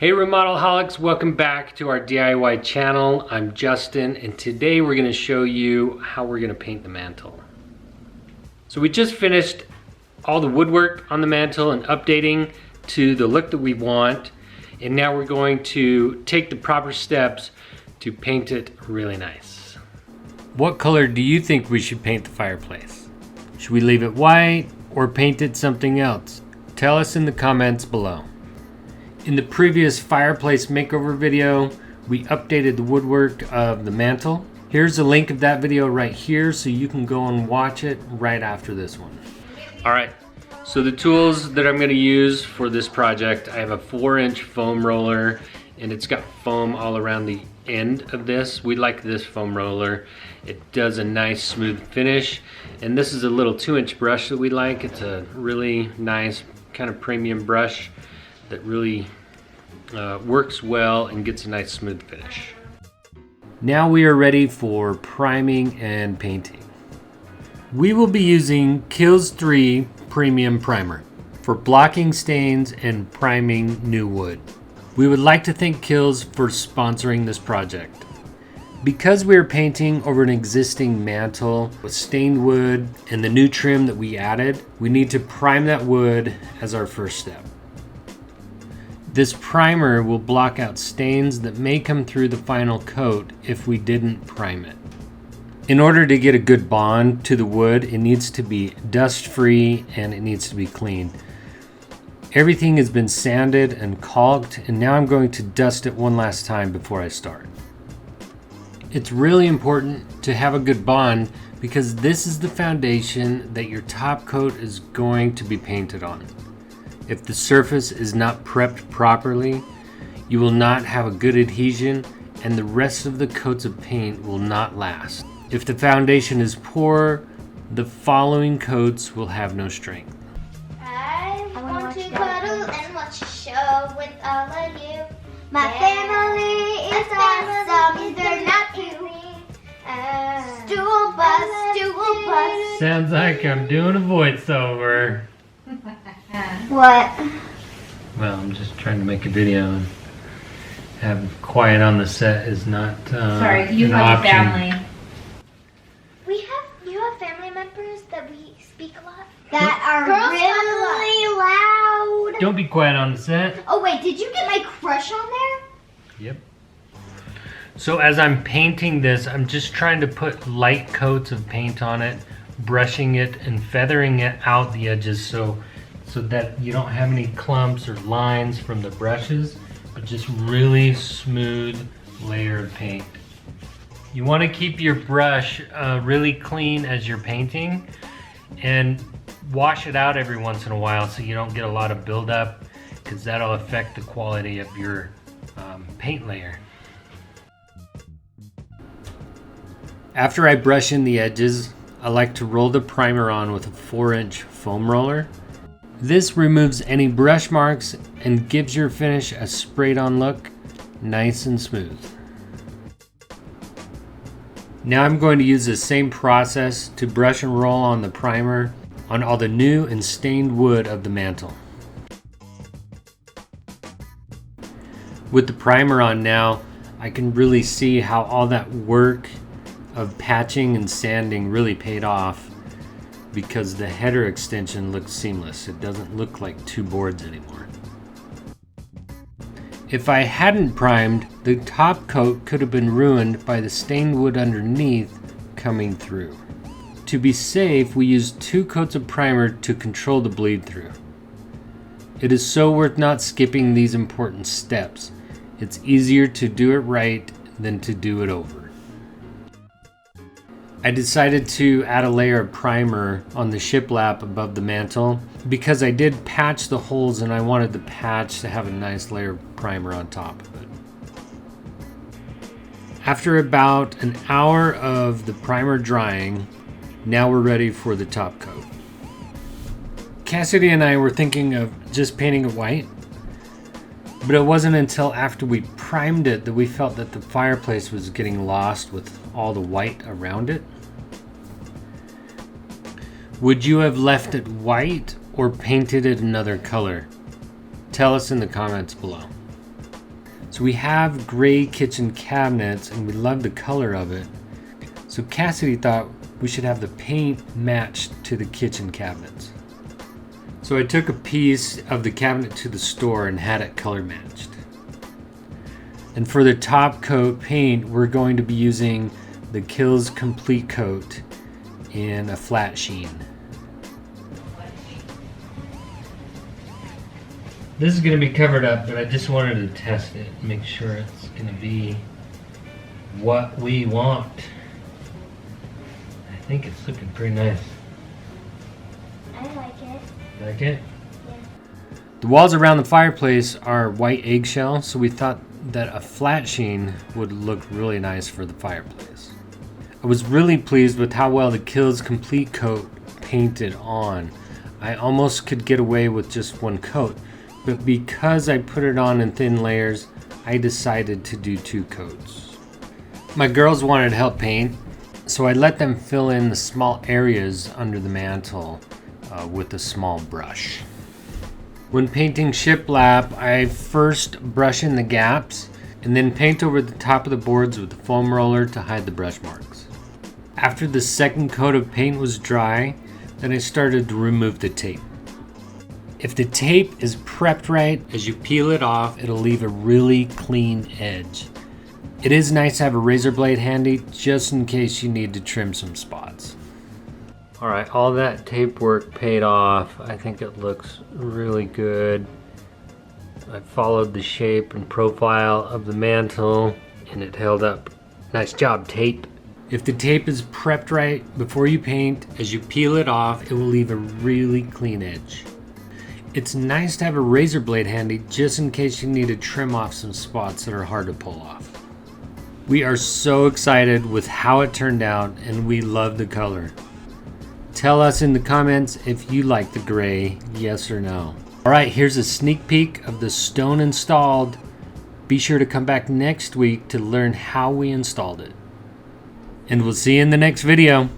Hey Remodelaholics, welcome back to our DIY channel. I'm Justin and today we're going to show you how we're going to paint the mantle. So we just finished all the woodwork on the mantle and updating to the look that we want, and now we're going to take the proper steps to paint it really nice. What color do you think we should paint the fireplace? Should we leave it white or paint it something else? Tell us in the comments below. In the previous Fireplace Makeover video, we updated the woodwork of the mantle. Here's a link of that video right here so you can go and watch it right after this one. Alright, so the tools that I'm going to use for this project, I have a 4-inch foam roller and it's got foam all around the end of this. We like this foam roller. It does a nice smooth finish, and this is a little 2-inch brush that we like. It's a really nice kind of premium brush that really works well and gets a nice smooth finish. Now we are ready for priming and painting. We will be using KILZ 3 Premium Primer for blocking stains and priming new wood. We would like to thank KILZ for sponsoring this project. Because we are painting over an existing mantle with stained wood and the new trim that we added, we need to prime that wood as our first step. This primer will block out stains that may come through the final coat if we didn't prime it. In order to get a good bond to the wood, it needs to be dust-free and it needs to be clean. Everything has been sanded and caulked, and now I'm going to dust it one last time before I start. It's really important to have a good bond because this is the foundation that your top coat is going to be painted on. If the surface is not prepped properly, you will not have a good adhesion and the rest of the coats of paint will not last. If the foundation is poor, the following coats will have no strength. I want to cuddle and watch a show with all of you. My family is awesome, they're not you. Stool bus. Sounds like I'm doing a voiceover. What? Well, I'm just trying to make a video and have quiet on the set is not Sorry, you an have option. family. You have family members that we speak a lot? That are really loud. Don't be quiet on the set. Oh wait, did you get my crush on there? Yep. So as I'm painting this, I'm just trying to put light coats of paint on it, brushing it and feathering it out the edges so that you don't have any clumps or lines from the brushes, but just really smooth layer of paint. You want to keep your brush really clean as you're painting and wash it out every once in a while so you don't get a lot of buildup, because that'll affect the quality of your paint layer. After I brush in the edges, I like to roll the primer on with a 4-inch foam roller. This removes any brush marks and gives your finish a sprayed on look, nice and smooth. Now I'm going to use the same process to brush and roll on the primer on all the new and stained wood of the mantle. With the primer on now, I can really see how all that work of patching and sanding really paid off, because the header extension looks seamless. It doesn't look like two boards anymore. If I hadn't primed, the top coat could have been ruined by the stained wood underneath coming through. To be safe, we used 2 coats of primer to control the bleed through. It is so worth not skipping these important steps. It's easier to do it right than to do it over. I decided to add a layer of primer on the shiplap above the mantle because I did patch the holes and I wanted the patch to have a nice layer of primer on top of it. After about an hour of the primer drying, now we're ready for the top coat. Cassidy and I were thinking of just painting it white, but it wasn't until after we primed it that we felt that the fireplace was getting lost with all the white around it. Would you have left it white or painted it another color? Tell us in the comments below. So we have gray kitchen cabinets and we love the color of it. So Cassidy thought we should have the paint matched to the kitchen cabinets. So I took a piece of the cabinet to the store and had it color matched. And for the top coat paint, we're going to be using the KILZ Complete Coat in a flat sheen. This is going to be covered up, but I just wanted to test it, make sure it's going to be what we want. I think it's looking pretty nice. I like it. Like it? Yeah. The walls around the fireplace are white eggshell, so we thought that a flat sheen would look really nice for the fireplace. I was really pleased with how well the KILZ Complete Coat painted on. I almost could get away with just one coat, but because I put it on in thin layers, I decided to do 2 coats. My girls wanted help paint, so I let them fill in the small areas under the mantel with a small brush. When painting shiplap, I first brush in the gaps and then paint over the top of the boards with the foam roller to hide the brush marks. After the second coat of paint was dry, then I started to remove the tape. If the tape is prepped right, as you peel it off, it'll leave a really clean edge. It is nice to have a razor blade handy just in case you need to trim some spots. Alright, all that tape work paid off. I think it looks really good. I followed the shape and profile of the mantel and it held up. Nice job, tape. If the tape is prepped right before you paint, as you peel it off, it will leave a really clean edge. It's nice to have a razor blade handy just in case you need to trim off some spots that are hard to pull off. We are so excited with how it turned out and we love the color. Tell us in the comments if you like the gray, yes or no. Alright, here's a sneak peek of the stone installed. Be sure to come back next week to learn how we installed it. And we'll see you in the next video.